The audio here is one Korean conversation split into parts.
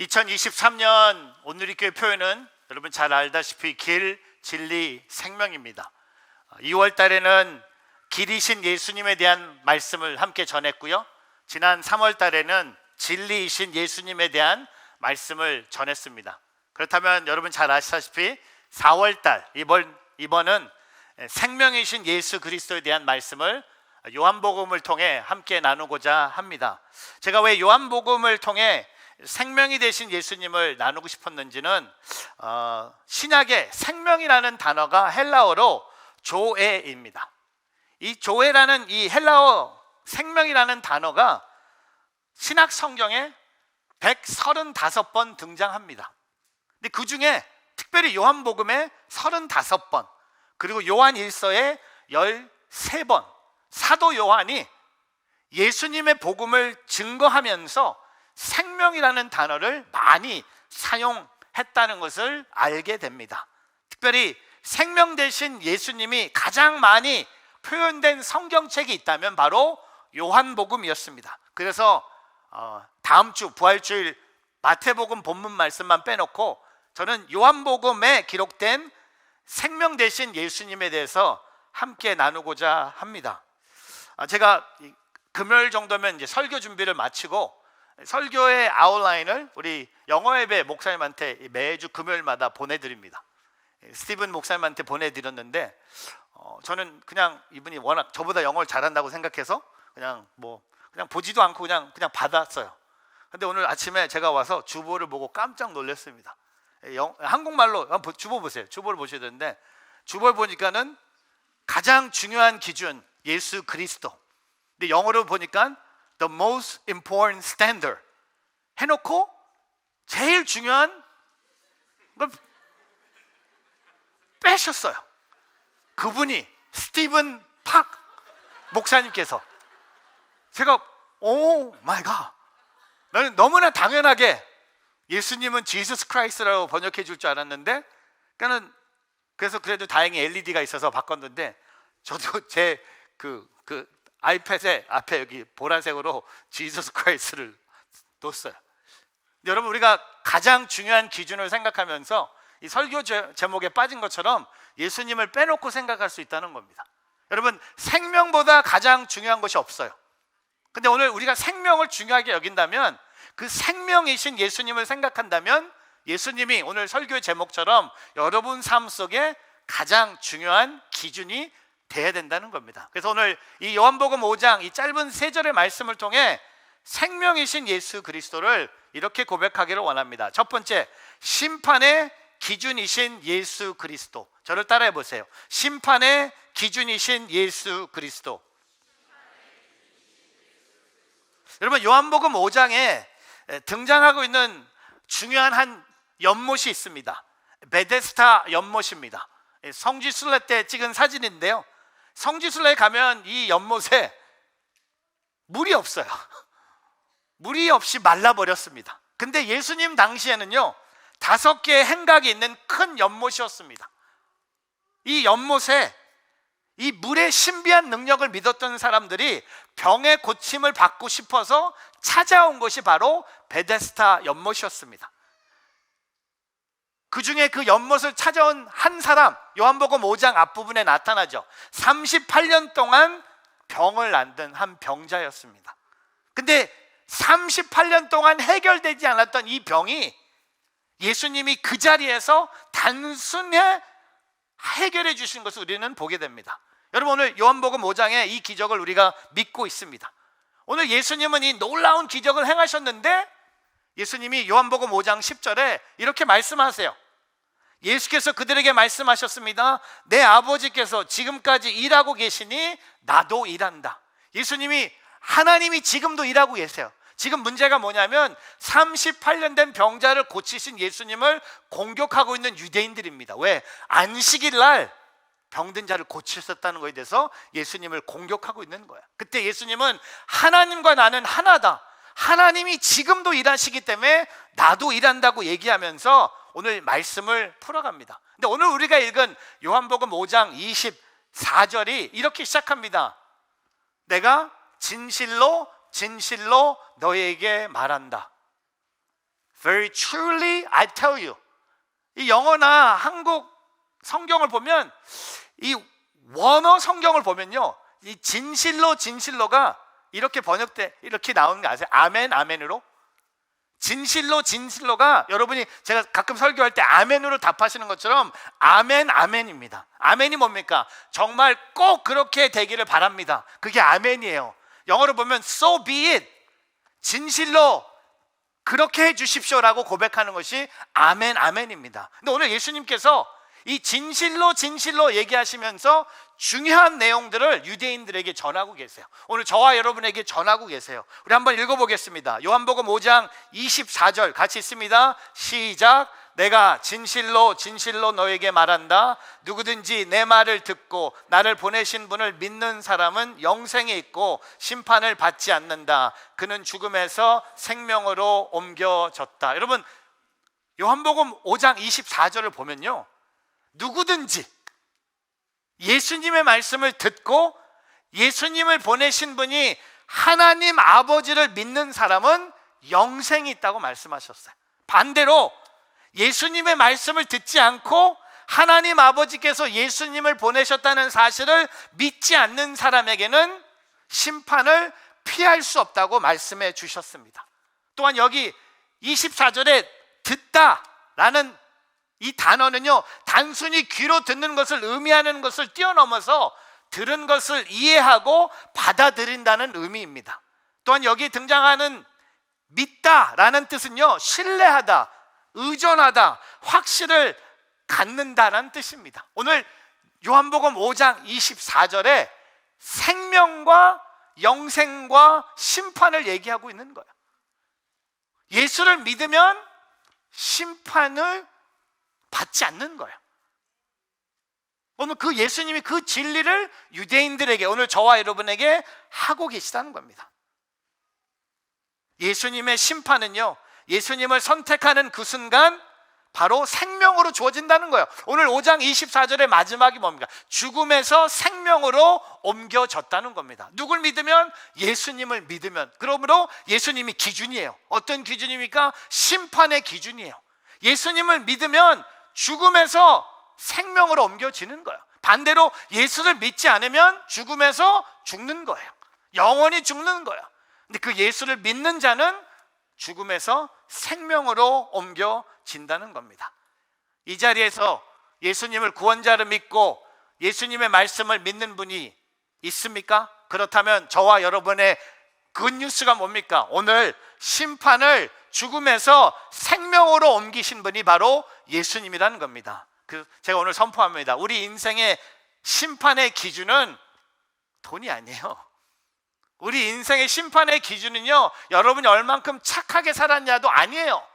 2023년 온누리교회 표현은 여러분 잘 알다시피 길, 진리, 생명입니다. 2월 달에는 길이신 예수님에 대한 말씀을 함께 전했고요. 지난 3월 달에는 진리이신 예수님에 대한 말씀을 전했습니다. 그렇다면 여러분 잘 아시다시피 4월 달 이번은 생명이신 예수 그리스도에 대한 말씀을 요한복음을 통해 함께 나누고자 합니다. 제가 왜 요한복음을 통해 생명이 되신 예수님을 나누고 싶었는지는 신약의 생명이라는 단어가 헬라어로 조에입니다. 이 조에라는 이 헬라어 생명이라는 단어가 신약 성경에 135번 등장합니다. 근데 그 중에 특별히 요한복음에 35번, 그리고 요한일서에 13번, 사도 요한이 예수님의 복음을 증거하면서 생명이라는 단어를 많이 사용했다는 것을 알게 됩니다. 특별히 생명 되신 예수님이 가장 많이 표현된 성경책이 있다면 바로 요한복음이었습니다. 그래서 다음 주 부활주일 마태복음 본문 말씀만 빼놓고 저는 요한복음에 기록된 생명 되신 예수님에 대해서 함께 나누고자 합니다. 제가 금요일 정도면 이제 설교 준비를 마치고 설교의 아웃라인을 우리 영어예배 목사님한테 매주 금요일마다 보내드립니다. 스티븐 목사님한테 보내드렸는데 저는 그냥 이분이 워낙 저보다 영어를 잘한다고 생각해서 그냥 보지도 않고 그냥 받았어요. 근데 오늘 아침에 제가 와서 주보를 보고 깜짝 놀랐습니다. 한국말로 주보 보세요. 주보를 보셔야 되는데 주보를 보니까는 가장 중요한 기준 예수 그리스도. 근데 영어로 보니까 the most important standard 해놓고 제일 중요한 걸 빼셨어요. 그분이 스티븐 팍 목사님께서. 제가 오 마이 갓, 나는 너무나 당연하게 예수님은 지저스 크라이스트라고 번역해 줄 줄 알았는데 그래서 그래도 다행히 LED가 있어서 바꿨는데 저도 제 그 아이패드 앞에 여기 보라색으로 지저스 크라이스트를 뒀어요. 여러분, 우리가 가장 중요한 기준을 생각하면서 이 설교 제목에 빠진 것처럼 예수님을 빼놓고 생각할 수 있다는 겁니다. 여러분, 생명보다 가장 중요한 것이 없어요. 근데 오늘 우리가 생명을 중요하게 여긴다면, 그 생명이신 예수님을 생각한다면 예수님이 오늘 설교의 제목처럼 여러분 삶 속에 가장 중요한 기준이 돼야 된다는 겁니다. 그래서 오늘 이 요한복음 5장 이 짧은 3절의 말씀을 통해 생명이신 예수 그리스도를 이렇게 고백하기를 원합니다. 첫 번째, 심판의 기준이신 예수 그리스도. 저를 따라해 보세요. 심판의 기준이신 예수 그리스도. 여러분, 요한복음 5장에 등장하고 있는 중요한 한 연못이 있습니다. 베데스다 연못입니다. 성지순례 때 찍은 사진인데요, 성지순례에 가면 이 연못에 물이 없어요. 물이 없이 말라버렸습니다. 근데 예수님 당시에는요 5개의 행각이 있는 큰 연못이었습니다. 이 연못에 이 물의 신비한 능력을 믿었던 사람들이 병의 고침을 받고 싶어서 찾아온 것이 바로 베데스다 연못이었습니다. 그 중에 그 연못을 찾아온 한 사람, 요한복음 5장 앞부분에 나타나죠. 38년 동안 병을 앓던 한 병자였습니다. 근데 38년 동안 해결되지 않았던 이 병이 예수님이 그 자리에서 단순히 해결해 주신 것을 우리는 보게 됩니다. 여러분, 오늘 요한복음 5장에 이 기적을 우리가 믿고 있습니다. 오늘 예수님은 이 놀라운 기적을 행하셨는데 예수님이 요한복음 5장 10절에 이렇게 말씀하세요. 예수께서 그들에게 말씀하셨습니다. 내 아버지께서 지금까지 일하고 계시니 나도 일한다. 예수님이, 하나님이 지금도 일하고 계세요. 지금 문제가 뭐냐면 38년 된 병자를 고치신 예수님을 공격하고 있는 유대인들입니다. 왜? 안식일 날 병든 자를 고치셨다는 것에 대해서 예수님을 공격하고 있는 거야. 그때 예수님은 하나님과 나는 하나다, 하나님이 지금도 일하시기 때문에 나도 일한다고 얘기하면서 오늘 말씀을 풀어갑니다. 근데 오늘 우리가 읽은 요한복음 5장 24절이 이렇게 시작합니다. 내가 진실로 진실로 너에게 말한다. Very truly I tell you. 이 영어나 한국 성경을 보면, 이 원어 성경을 보면요, 이 진실로가 이렇게 번역돼, 이렇게 나오는 거 아세요? 아멘, 아멘으로. 진실로가, 여러분이 제가 가끔 설교할 때 아멘으로 답하시는 것처럼 아멘, 아멘입니다. 아멘이 뭡니까? 정말 꼭 그렇게 되기를 바랍니다. 그게 아멘이에요. 영어로 보면 so be it. 진실로 그렇게 해 주십시오라고 고백하는 것이 아멘, 아멘입니다. 근데 오늘 예수님께서 이 진실로 얘기하시면서 중요한 내용들을 유대인들에게 전하고 계세요. 오늘 저와 여러분에게 전하고 계세요. 우리 한번 읽어보겠습니다. 요한복음 5장 24절 같이 있습니다. 시작. 내가 진실로 너에게 말한다. 누구든지 내 말을 듣고 나를 보내신 분을 믿는 사람은 영생에 있고 심판을 받지 않는다. 그는 죽음에서 생명으로 옮겨졌다. 여러분, 요한복음 5장 24절을 보면요, 누구든지 예수님의 말씀을 듣고 예수님을 보내신 분이 하나님 아버지를 믿는 사람은 영생이 있다고 말씀하셨어요. 반대로 예수님의 말씀을 듣지 않고 하나님 아버지께서 예수님을 보내셨다는 사실을 믿지 않는 사람에게는 심판을 피할 수 없다고 말씀해 주셨습니다. 또한 여기 24절에 듣다라는 이 단어는요, 단순히 귀로 듣는 것을 의미하는 것을 뛰어넘어서 들은 것을 이해하고 받아들인다는 의미입니다. 또한 여기 등장하는 믿다라는 뜻은요, 신뢰하다, 의존하다, 확신을 갖는다라는 뜻입니다. 오늘 요한복음 5장 24절에 생명과 영생과 심판을 얘기하고 있는 거예요. 예수를 믿으면 심판을 받지 않는 거예요. 오늘 그 예수님이 그 진리를 유대인들에게, 오늘 저와 여러분에게 하고 계시다는 겁니다. 예수님의 심판은요, 예수님을 선택하는 그 순간 바로 생명으로 주어진다는 거예요. 오늘 5장 24절의 마지막이 뭡니까? 죽음에서 생명으로 옮겨졌다는 겁니다. 누굴 믿으면? 예수님을 믿으면. 그러므로 예수님이 기준이에요. 어떤 기준입니까? 심판의 기준이에요. 예수님을 믿으면 죽음에서 생명으로 옮겨지는 거예요. 반대로 예수를 믿지 않으면 죽음에서 죽는 거예요. 영원히 죽는 거예요. 근데 그 예수를 믿는 자는 죽음에서 생명으로 옮겨진다는 겁니다. 이 자리에서 예수님을 구원자로 믿고 예수님의 말씀을 믿는 분이 있습니까? 그렇다면 저와 여러분의 굿뉴스가 뭡니까? 오늘 심판을 죽음에서 생명으로 옮기신 분이 바로 예수님이라는 겁니다. 제가 오늘 선포합니다. 우리 인생의 심판의 기준은 돈이 아니에요. 우리 인생의 심판의 기준은요, 여러분이 얼만큼 착하게 살았냐도 아니에요.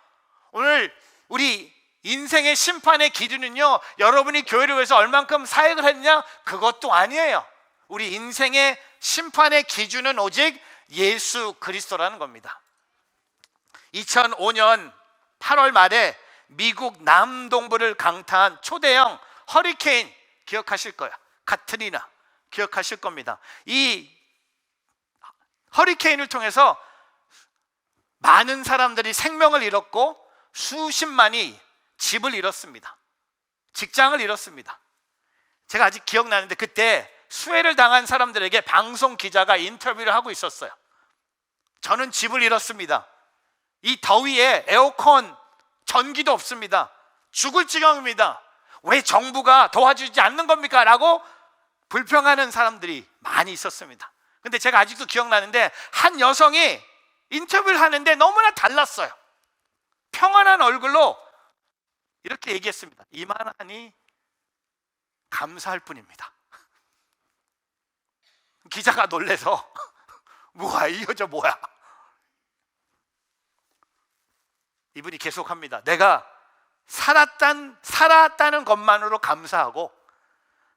오늘 우리 인생의 심판의 기준은요, 여러분이 교회를 위해서 얼만큼 사역을 했냐, 그것도 아니에요. 우리 인생의 심판의 기준은 오직 예수 그리스도라는 겁니다. 2005년 8월 말에 미국 남동부를 강타한 초대형 허리케인 기억하실 거예요. 카트리나 기억하실 겁니다. 이 허리케인을 통해서 많은 사람들이 생명을 잃었고 수십만이 집을 잃었습니다. 직장을 잃었습니다. 제가 아직 기억나는데 그때 수해를 당한 사람들에게 방송 기자가 인터뷰를 하고 있었어요. 저는 집을 잃었습니다. 이 더위에 에어컨, 전기도 없습니다. 죽을 지경입니다. 왜 정부가 도와주지 않는 겁니까? 라고 불평하는 사람들이 많이 있었습니다. 근데 제가 아직도 기억나는데 한 여성이 인터뷰를 하는데 너무나 달랐어요. 평안한 얼굴로 이렇게 얘기했습니다. 이만하니 감사할 뿐입니다. 기자가 놀래서 뭐야, 이 여자 뭐야? 이분이 계속합니다. 내가 살았다는 것만으로 감사하고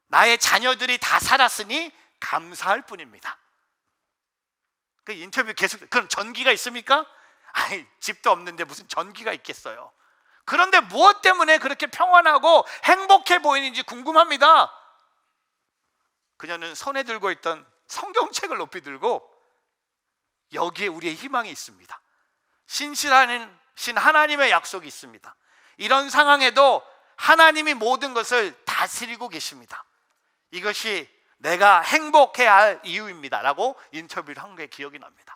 나의 자녀들이 다 살았으니 감사할 뿐입니다. 그 인터뷰 계속, 그럼 전기가 있습니까? 아니, 집도 없는데 무슨 전기가 있겠어요. 그런데 무엇 때문에 그렇게 평안하고 행복해 보이는지 궁금합니다. 그녀는 손에 들고 있던 성경책을 높이 들고 여기에 우리의 희망이 있습니다. 신실하신 하나님의 약속이 있습니다. 이런 상황에도 하나님이 모든 것을 다스리고 계십니다. 이것이 내가 행복해야 할 이유입니다 라고 인터뷰를 한 게 기억이 납니다.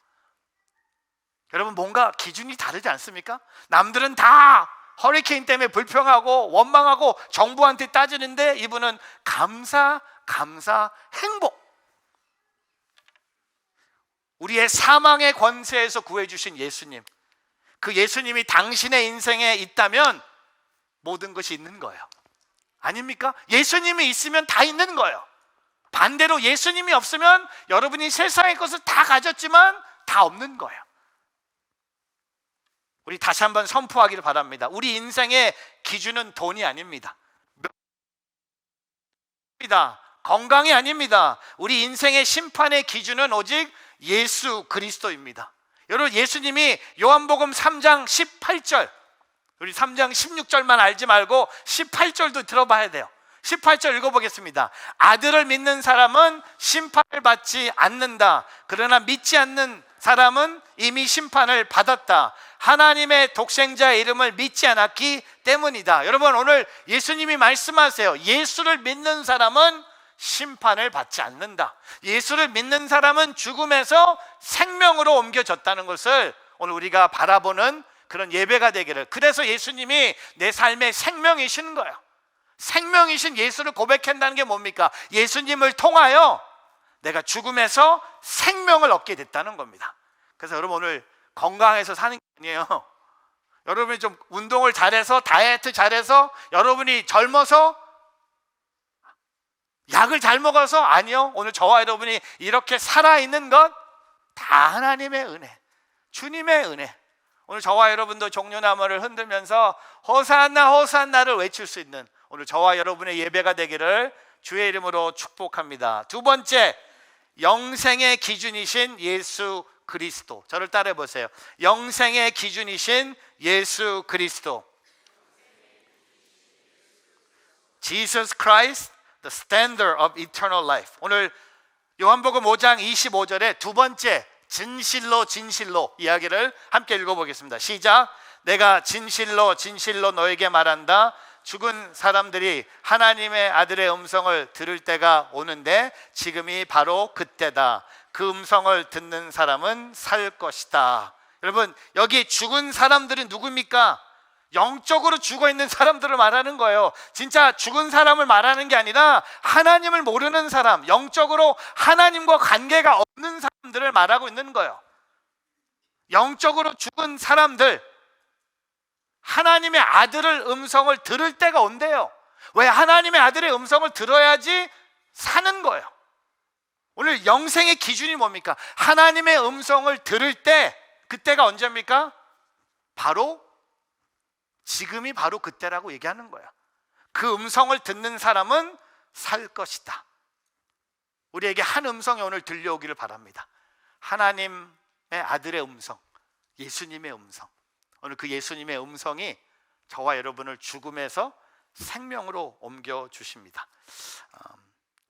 여러분, 뭔가 기준이 다르지 않습니까? 남들은 다 허리케인 때문에 불평하고 원망하고 정부한테 따지는데 이분은 감사, 행복. 우리의 사망의 권세에서 구해주신 예수님, 그 예수님이 당신의 인생에 있다면 모든 것이 있는 거예요. 아닙니까? 예수님이 있으면 다 있는 거예요. 반대로 예수님이 없으면 여러분이 세상의 것을 다 가졌지만 다 없는 거예요. 우리 다시 한번 선포하기를 바랍니다. 우리 인생의 기준은 돈이 아닙니다. 건강이 아닙니다. 우리 인생의 심판의 기준은 오직 예수 그리스도입니다. 여러분, 예수님이 요한복음 3장 18절, 우리 3장 16절만 알지 말고 18절도 들어봐야 돼요. 18절 읽어보겠습니다. 아들을 믿는 사람은 심판을 받지 않는다. 그러나 믿지 않는 사람은 이미 심판을 받았다. 하나님의 독생자의 이름을 믿지 않았기 때문이다. 여러분, 오늘 예수님이 말씀하세요. 예수를 믿는 사람은 심판을 받지 않는다. 예수를 믿는 사람은 죽음에서 생명으로 옮겨졌다는 것을 오늘 우리가 바라보는 그런 예배가 되기를. 그래서 예수님이 내 삶의 생명이신 거예요. 생명이신 예수를 고백한다는 게 뭡니까? 예수님을 통하여 내가 죽음에서 생명을 얻게 됐다는 겁니다. 그래서 여러분, 오늘 건강해서 사는 게 아니에요. 여러분이 좀 운동을 잘해서, 다이어트 잘해서, 여러분이 젊어서 약을 잘 먹어서, 아니요. 오늘 저와 여러분이 이렇게 살아있는 것 다 하나님의 은혜, 주님의 은혜. 오늘 저와 여러분도 종려나무를 흔들면서 호산나 호산나를 외칠 수 있는 오늘 저와 여러분의 예배가 되기를 주의 이름으로 축복합니다. 두 번째, 영생의 기준이신 예수 그리스도. 저를 따라해 보세요. 영생의 기준이신 예수 그리스도. Jesus Christ, the standard of eternal life. 오늘 요한복음 5장 25절에 두 번째, 진실로 진실로 이야기를 함께 읽어보겠습니다. 시작. 내가 진실로 진실로 너에게 말한다. 죽은 사람들이 하나님의 아들의 음성을 들을 때가 오는데 지금이 바로 그때다. 그 음성을 듣는 사람은 살 것이다. 여러분, 여기 죽은 사람들이 누구입니까? 영적으로 죽어 있는 사람들을 말하는 거예요. 진짜 죽은 사람을 말하는 게 아니라 하나님을 모르는 사람, 영적으로 하나님과 관계가 없는 사람들을 말하고 있는 거예요. 영적으로 죽은 사람들, 하나님의 아들의 음성을 들을 때가 온대요. 왜? 하나님의 아들의 음성을 들어야지 사는 거예요. 오늘 영생의 기준이 뭡니까? 하나님의 음성을 들을 때, 그때가 언제입니까? 바로 지금이 바로 그때라고 얘기하는 거예요. 그 음성을 듣는 사람은 살 것이다. 우리에게 한 음성이 오늘 들려오기를 바랍니다. 하나님의 아들의 음성, 예수님의 음성. 오늘 그 예수님의 음성이 저와 여러분을 죽음에서 생명으로 옮겨주십니다.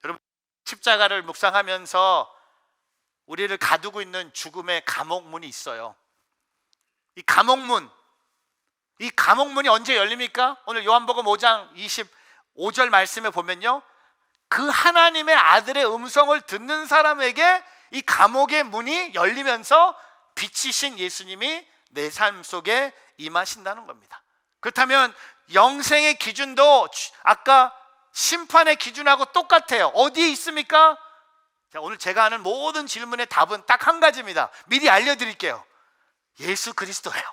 여러분, 십자가를 묵상하면서 우리를 가두고 있는 죽음의 감옥문이 있어요. 이 감옥문이 언제 열립니까? 오늘 요한복음 5장 25절 말씀에 보면요, 그 하나님의 아들의 음성을 듣는 사람에게 이 감옥의 문이 열리면서 빛이신 예수님이 내 삶 속에 임하신다는 겁니다. 그렇다면 영생의 기준도 아까 심판의 기준하고 똑같아요. 어디에 있습니까? 자, 오늘 제가 하는 모든 질문의 답은 딱 한 가지입니다. 미리 알려드릴게요. 예수 그리스도예요.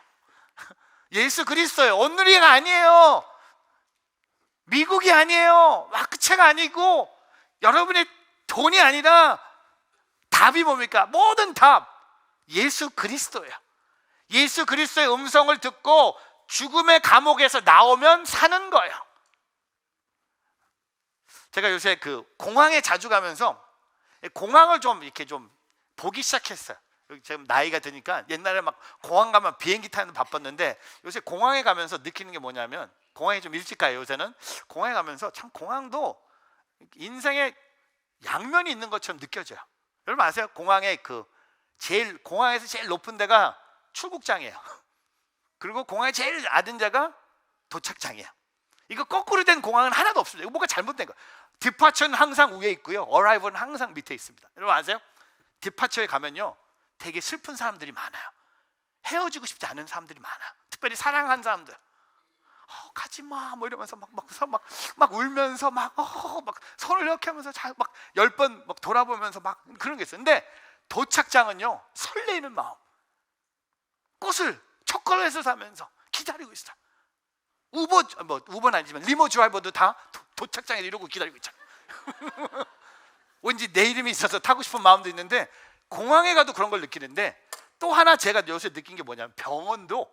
예수 그리스도예요. 오늘이가 아니에요. 미국이 아니에요. 마크체가 아니고 여러분의 돈이 아니라 답이 뭡니까? 모든 답 예수 그리스도예요. 예수 그리스도의 음성을 듣고 죽음의 감옥에서 나오면 사는 거예요. 제가 요새 그 공항에 자주 가면서 공항을 좀 이렇게 좀 보기 시작했어요. 지금 나이가 드니까 옛날에 막 공항 가면 비행기 타는 데 바빴는데 요새 공항에 가면서 느끼는 게 뭐냐면, 공항에 좀 일찍 가요. 요새는 공항에 가면서 참 공항도 인생의 양면이 있는 것처럼 느껴져요. 여러분 아세요? 공항에 공항에서 제일 높은 데가 출국장이에요. 그리고 공항의 제일 낮은 자가 도착장이에요. 이거 거꾸로 된 공항은 하나도 없습니다. 이거 뭐가 잘못된 거예요. 디파처는 항상 위에 있고요, 어라이벌은 항상 밑에 있습니다. 여러분 아세요? 디파처에 가면요 되게 슬픈 사람들이 많아요. 헤어지고 싶지 않은 사람들이 많아요. 특별히 사랑한 사람들. 가지마 뭐 이러면서 막 울면서 막 손을 이렇게 하면서 막 10번 막 돌아보면서 막 그런 게 있어요. 근데 도착장은요 설레이는 마음, 꽃을 초콜릿을 사면서 기다리고 있어요. 우버는 아니지만 리모 드라이버도 다 도착장에 이러고 기다리고 있잖아요. 왠지 내 이름이 있어서 타고 싶은 마음도 있는데, 공항에 가도 그런 걸 느끼는데, 또 하나 제가 요새 느낀 게 뭐냐면 병원도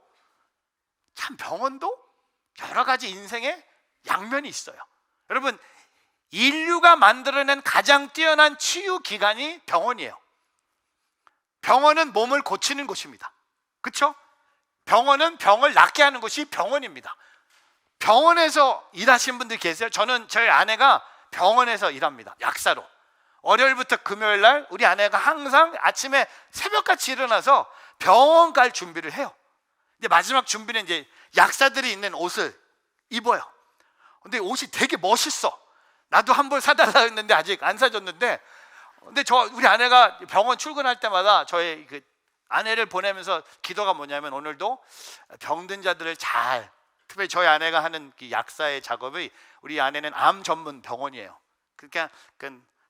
여러 가지 인생의 양면이 있어요. 여러분, 인류가 만들어낸 가장 뛰어난 치유 기관이 병원이에요. 병원은 몸을 고치는 곳입니다. 그렇죠? 병원은 병을 낫게 하는 곳이 병원입니다. 병원에서 일하시는 분들 계세요? 저희 아내가 병원에서 일합니다. 약사로. 월요일부터 금요일 날 우리 아내가 항상 아침에 새벽같이 일어나서 병원 갈 준비를 해요. 근데 마지막 준비는 이제 약사들이 입는 옷을 입어요. 근데 옷이 되게 멋있어. 나도 한 벌 사달라 했는데 아직 안 사줬는데, 근데 우리 아내가 병원 출근할 때마다 저희 그 아내를 보내면서 기도가 뭐냐면, 오늘도 병든 자들을 잘, 특별히 저희 아내가 하는 그 약사의 작업이, 우리 아내는 암 전문 병원이에요. 그러니까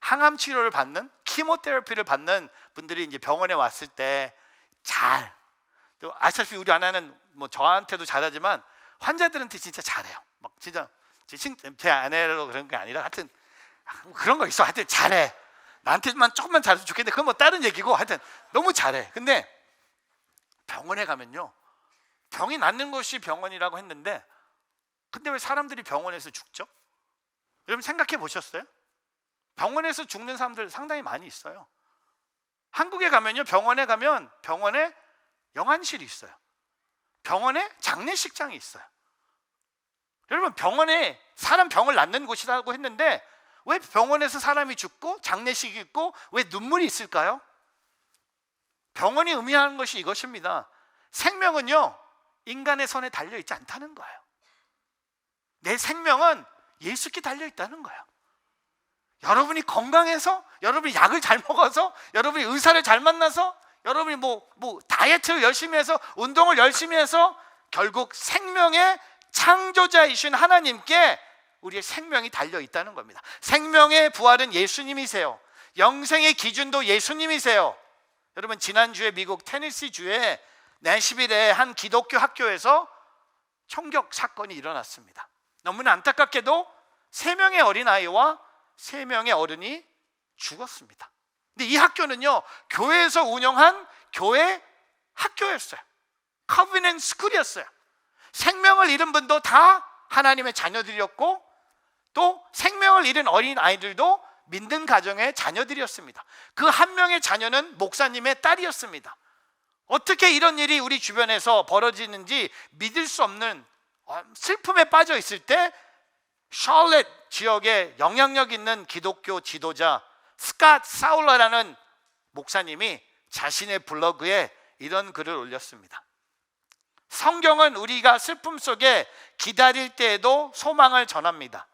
항암 치료를 받는, 키모테라피를 받는 분들이 이제 병원에 왔을 때 잘, 또 아시다시피 우리 아내는 뭐 저한테도 잘하지만 환자들한테 진짜 잘해요. 막 진짜 제 아내로 그런 게 아니라 하여튼 그런 거 있어. 하여튼 잘해. 나한테만 조금만 잘해서 좋겠는데 그건 뭐 다른 얘기고, 하여튼 너무 잘해. 근데 병원에 가면요, 병이 낫는 것이 병원이라고 했는데, 근데 왜 사람들이 병원에서 죽죠? 여러분 생각해 보셨어요? 병원에서 죽는 사람들 상당히 많이 있어요. 한국에 가면요, 병원에 가면 병원에 영안실이 있어요. 병원에 장례식장이 있어요. 여러분, 병원에 사람 병을 낫는 곳이라고 했는데 왜 병원에서 사람이 죽고 장례식이 있고 왜 눈물이 있을까요? 병원이 의미하는 것이 이것입니다. 생명은요 인간의 손에 달려있지 않다는 거예요. 내 생명은 예수께 달려있다는 거예요. 여러분이 건강해서, 여러분이 약을 잘 먹어서, 여러분이 의사를 잘 만나서, 여러분이 뭐 다이어트를 열심히 해서, 운동을 열심히 해서, 결국 생명의 창조자이신 하나님께 우리의 생명이 달려있다는 겁니다. 생명의 부활은 예수님이세요. 영생의 기준도 예수님이세요. 여러분, 지난주에 미국 테네시주의 내시빌의 한 기독교 학교에서 총격 사건이 일어났습니다. 너무나 안타깝게도 3명의 어린아이와 3명의 어른이 죽었습니다. 근데 이 학교는요, 교회에서 운영한 교회 학교였어요. 커비넌트 스쿨이었어요. 생명을 잃은 분도 다 하나님의 자녀들이었고, 또 생명을 잃은 어린 아이들도 믿는 가정의 자녀들이었습니다. 그 한 명의 자녀는 목사님의 딸이었습니다. 어떻게 이런 일이 우리 주변에서 벌어지는지 믿을 수 없는 슬픔에 빠져 있을 때, 샬렛 지역에 영향력 있는 기독교 지도자 스캇 사울러라는 목사님이 자신의 블로그에 이런 글을 올렸습니다. 성경은 우리가 슬픔 속에 기다릴 때에도 소망을 전합니다.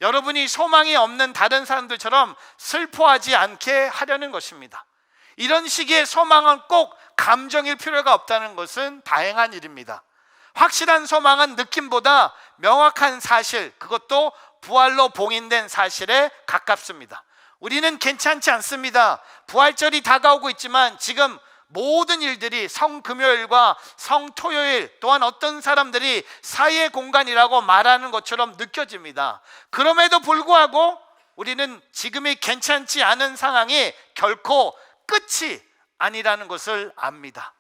여러분이 소망이 없는 다른 사람들처럼 슬퍼하지 않게 하려는 것입니다. 이런 시기에 소망은 꼭 감정일 필요가 없다는 것은 다행한 일입니다. 확실한 소망은 느낌보다 명확한 사실, 그것도 부활로 봉인된 사실에 가깝습니다. 우리는 괜찮지 않습니다. 부활절이 다가오고 있지만 지금 모든 일들이 성금요일과 성토요일, 또한 어떤 사람들이 사이의 공간이라고 말하는 것처럼 느껴집니다. 그럼에도 불구하고 우리는 지금이 괜찮지 않은 상황이 결코 끝이 아니라는 것을 압니다.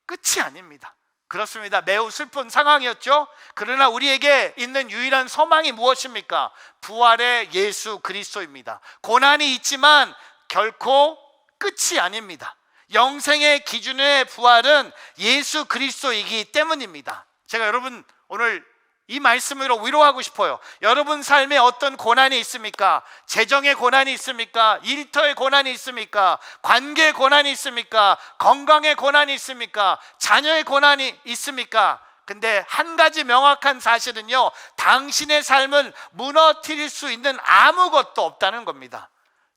끝이 아닙니다. 그렇습니다. 매우 슬픈 상황이었죠. 그러나 우리에게 있는 유일한 소망이 무엇입니까? 부활의 예수 그리스도입니다. 고난이 있지만 결코 끝이 아닙니다. 영생의 기준의 부활은 예수 그리스도이기 때문입니다. 제가 여러분 오늘 이 말씀으로 위로하고 싶어요. 여러분 삶에 어떤 고난이 있습니까? 재정의 고난이 있습니까? 일터의 고난이 있습니까? 관계의 고난이 있습니까? 건강의 고난이 있습니까? 자녀의 고난이 있습니까? 근데 한 가지 명확한 사실은요, 당신의 삶을 무너뜨릴 수 있는 아무것도 없다는 겁니다.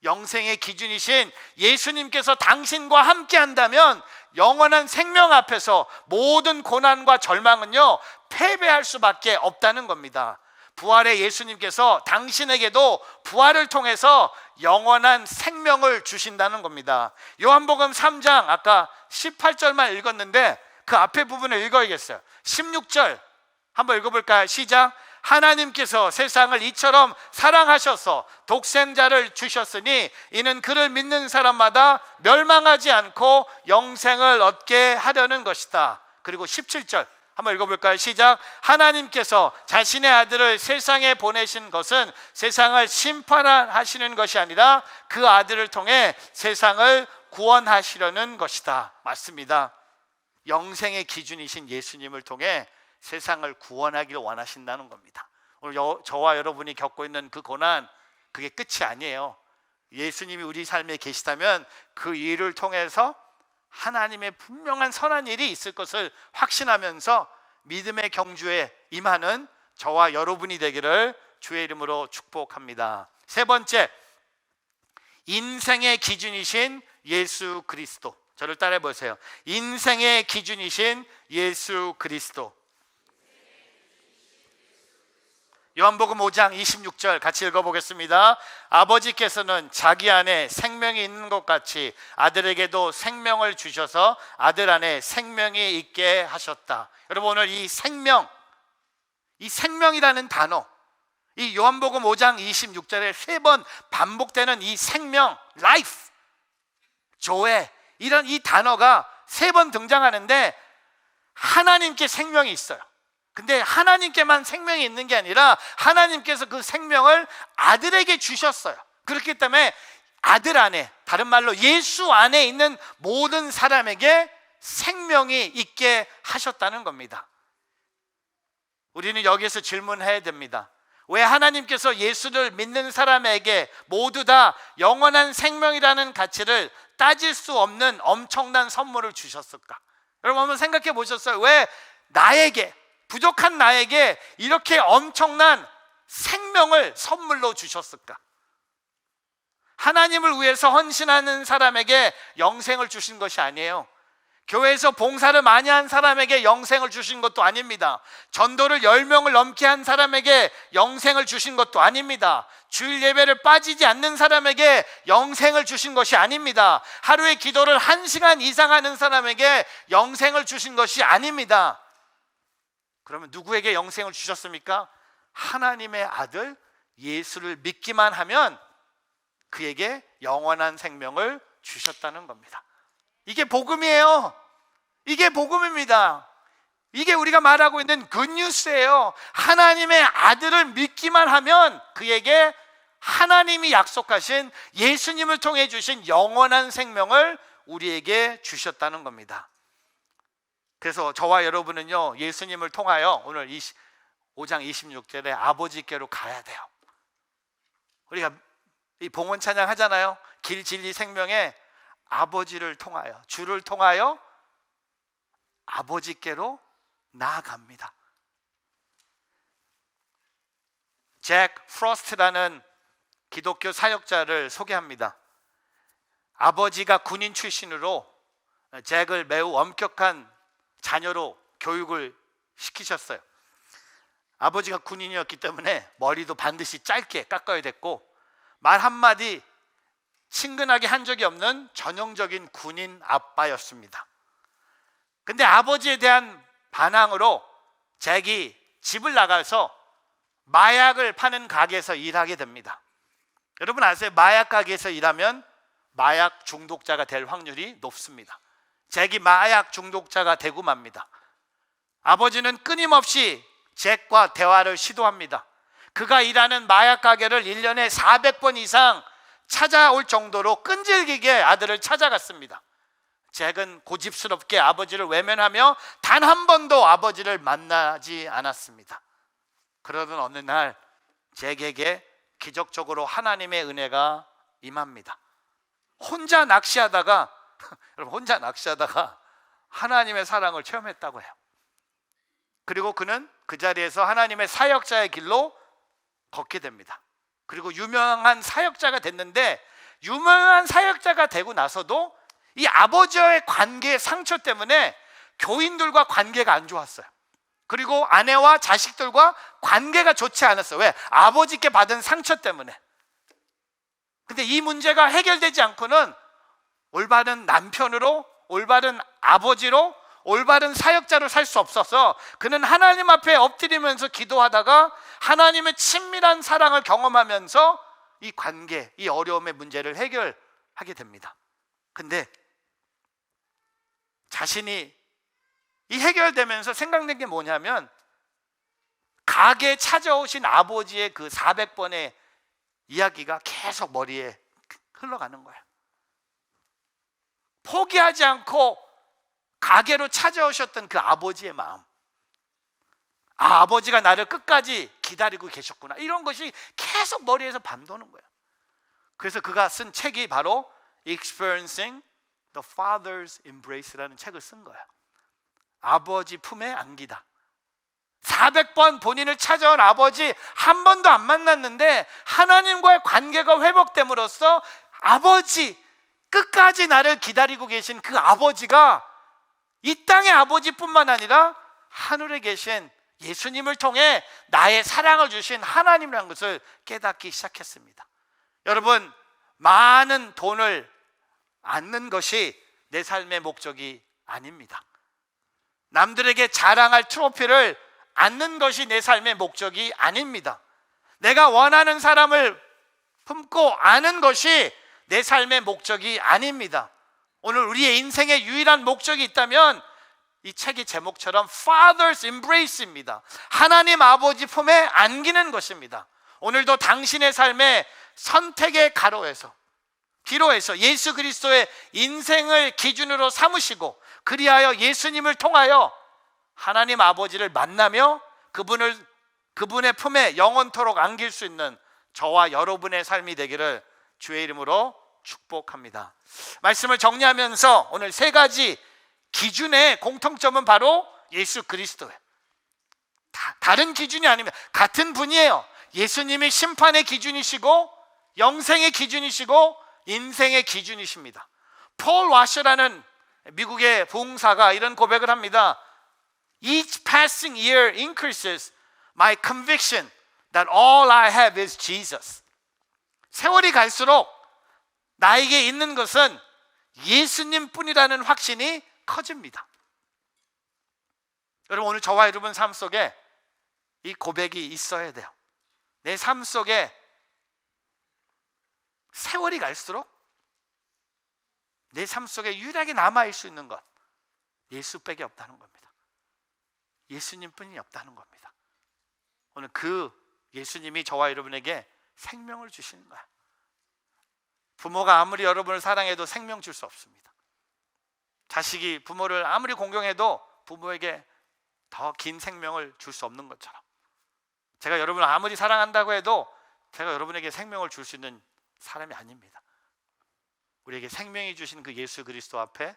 영생의 기준이신 예수님께서 당신과 함께 한다면 영원한 생명 앞에서 모든 고난과 절망은요, 패배할 수밖에 없다는 겁니다. 부활의 예수님께서 당신에게도 부활을 통해서 영원한 생명을 주신다는 겁니다. 요한복음 3장 아까 18절만 읽었는데 그 앞에 부분을 읽어야겠어요. 16절 한번 읽어볼까요? 시작. 하나님께서 세상을 이처럼 사랑하셔서 독생자를 주셨으니 이는 그를 믿는 사람마다 멸망하지 않고 영생을 얻게 하려는 것이다. 그리고 17절 한번 읽어볼까요? 시작. 하나님께서 자신의 아들을 세상에 보내신 것은 세상을 심판하시는 것이 아니라 그 아들을 통해 세상을 구원하시려는 것이다. 맞습니다. 영생의 기준이신 예수님을 통해 세상을 구원하기를 원하신다는 겁니다. 오늘 저와 여러분이 겪고 있는 그 고난, 그게 끝이 아니에요. 예수님이 우리 삶에 계시다면 그 일을 통해서 하나님의 분명한 선한 일이 있을 것을 확신하면서 믿음의 경주에 임하는 저와 여러분이 되기를 주의 이름으로 축복합니다. 세 번째, 인생의 기준이신 예수 그리스도. 저를 따라해 보세요. 인생의 기준이신 예수 그리스도. 요한복음 5장 26절 같이 읽어보겠습니다. 아버지께서는 자기 안에 생명이 있는 것 같이 아들에게도 생명을 주셔서 아들 안에 생명이 있게 하셨다. 여러분, 오늘 이 생명이라는 단어, 이 요한복음 5장 26절에 3번 반복되는 이 생명, life, 조회, 이런 이 단어가 3번 등장하는데 하나님께 생명이 있어요. 근데 하나님께만 생명이 있는 게 아니라 하나님께서 그 생명을 아들에게 주셨어요. 그렇기 때문에 아들 안에, 다른 말로 예수 안에 있는 모든 사람에게 생명이 있게 하셨다는 겁니다. 우리는 여기에서 질문해야 됩니다. 왜 하나님께서 예수를 믿는 사람에게 모두 다 영원한 생명이라는 가치를 따질 수 없는 엄청난 선물을 주셨을까? 여러분 한번 생각해 보셨어요? 왜 나에게, 부족한 나에게 이렇게 엄청난 생명을 선물로 주셨을까? 하나님을 위해서 헌신하는 사람에게 영생을 주신 것이 아니에요. 교회에서 봉사를 많이 한 사람에게 영생을 주신 것도 아닙니다. 전도를 10명을 넘게 한 사람에게 영생을 주신 것도 아닙니다. 주일 예배를 빠지지 않는 사람에게 영생을 주신 것이 아닙니다. 하루에 기도를 1시간 이상 하는 사람에게 영생을 주신 것이 아닙니다. 그러면 누구에게 영생을 주셨습니까? 하나님의 아들 예수를 믿기만 하면 그에게 영원한 생명을 주셨다는 겁니다. 이게 복음이에요. 이게 복음입니다. 이게 우리가 말하고 있는 굿뉴스예요. 하나님의 아들을 믿기만 하면 그에게 하나님이 약속하신 예수님을 통해 주신 영원한 생명을 우리에게 주셨다는 겁니다. 그래서 저와 여러분은요, 예수님을 통하여 오늘 5장 26절에 아버지께로 가야 돼요. 우리가 이 봉헌 찬양 하잖아요. 길, 진리, 생명에 아버지를 통하여, 주를 통하여 아버지께로 나아갑니다. 잭 프로스트라는 기독교 사역자를 소개합니다. 아버지가 군인 출신으로 잭을 매우 엄격한 자녀로 교육을 시키셨어요. 아버지가 군인이었기 때문에 머리도 반드시 짧게 깎아야 됐고 말 한마디 친근하게 한 적이 없는 전형적인 군인 아빠였습니다. 근데 아버지에 대한 반항으로 잭이 집을 나가서 마약을 파는 가게에서 일하게 됩니다. 여러분 아세요? 마약 가게에서 일하면 마약 중독자가 될 확률이 높습니다. 잭이 마약 중독자가 되고 맙니다. 아버지는 끊임없이 잭과 대화를 시도합니다. 그가 일하는 마약 가게를 1년에 400번 이상 찾아올 정도로 끈질기게 아들을 찾아갔습니다. 잭은 고집스럽게 아버지를 외면하며 단 한 번도 아버지를 만나지 않았습니다. 그러던 어느 날 잭에게 기적적으로 하나님의 은혜가 임합니다. 혼자 낚시하다가 여러분, 혼자 낚시하다가 하나님의 사랑을 체험했다고 해요. 그리고 그는 그 자리에서 하나님의 사역자의 길로 걷게 됩니다. 그리고 유명한 사역자가 됐는데, 유명한 사역자가 되고 나서도 이 아버지와의 관계의 상처 때문에 교인들과 관계가 안 좋았어요. 그리고 아내와 자식들과 관계가 좋지 않았어요. 왜? 아버지께 받은 상처 때문에. 근데 이 문제가 해결되지 않고는 올바른 남편으로, 올바른 아버지로, 올바른 사역자로 살 수 없어서 그는 하나님 앞에 엎드리면서 기도하다가 하나님의 친밀한 사랑을 경험하면서 이 관계, 이 어려움의 문제를 해결하게 됩니다. 근데 자신이 이 해결되면서 생각된 게 뭐냐면, 가게에 찾아오신 아버지의 그 400번의 이야기가 계속 머리에 흘러가는 거예요. 포기하지 않고 가게로 찾아오셨던 그 아버지의 마음, 아버지가 나를 끝까지 기다리고 계셨구나, 이런 것이 계속 머리에서 밤도는 거예요. 그래서 그가 쓴 책이 바로 Experiencing the Father's Embrace라는 책을 쓴 거예요. 아버지 품에 안기다. 400번 본인을 찾아온 아버지 한 번도 안 만났는데 하나님과의 관계가 회복됨으로써 아버지, 끝까지 나를 기다리고 계신 그 아버지가 이 땅의 아버지뿐만 아니라 하늘에 계신 예수님을 통해 나의 사랑을 주신 하나님이라는 것을 깨닫기 시작했습니다. 여러분, 많은 돈을 않는 것이 내 삶의 목적이 아닙니다. 남들에게 자랑할 트로피를 않는 것이 내 삶의 목적이 아닙니다. 내가 원하는 사람을 품고 아는 것이 내 삶의 목적이 아닙니다. 오늘 우리의 인생의 유일한 목적이 있다면 이 책의 제목처럼 Father's Embrace입니다. 하나님 아버지 품에 안기는 것입니다. 오늘도 당신의 삶의 선택의 가로에서, 기로에서 예수 그리스도의 인생을 기준으로 삼으시고 그리하여 예수님을 통하여 하나님 아버지를 만나며 그분의 품에 영원토록 안길 수 있는 저와 여러분의 삶이 되기를 주의 이름으로 축복합니다. 말씀을 정리하면서 오늘 세 가지 기준의 공통점은 바로 예수 그리스도예요. 다른 기준이 아닙니다. 같은 분이에요. 예수님이 심판의 기준이시고 영생의 기준이시고 인생의 기준이십니다. 폴 와셔라는 미국의 부흥사가 이런 고백을 합니다. Each passing year increases my conviction that all I have is Jesus. 세월이 갈수록 나에게 있는 것은 예수님 뿐이라는 확신이 커집니다. 여러분, 오늘 저와 여러분 삶 속에 이 고백이 있어야 돼요. 내 삶 속에 세월이 갈수록 내 삶 속에 유일하게 남아있을 수 있는 것, 예수밖에 없다는 겁니다. 예수님뿐이 없다는 겁니다. 오늘 그 예수님이 저와 여러분에게 생명을 주시는 거야. 부모가 아무리 여러분을 사랑해도 생명 줄 수 없습니다. 자식이 부모를 아무리 공경해도 부모에게 더 긴 생명을 줄 수 없는 것처럼, 제가 여러분을 아무리 사랑한다고 해도 제가 여러분에게 생명을 줄 수 있는 사람이 아닙니다. 우리에게 생명이 주신 그 예수 그리스도 앞에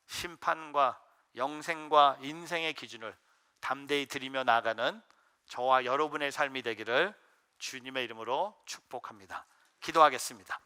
심판과 영생과 인생의 기준을 담대히 드리며 나아가는 저와 여러분의 삶이 되기를 주님의 이름으로 축복합니다. 기도하겠습니다.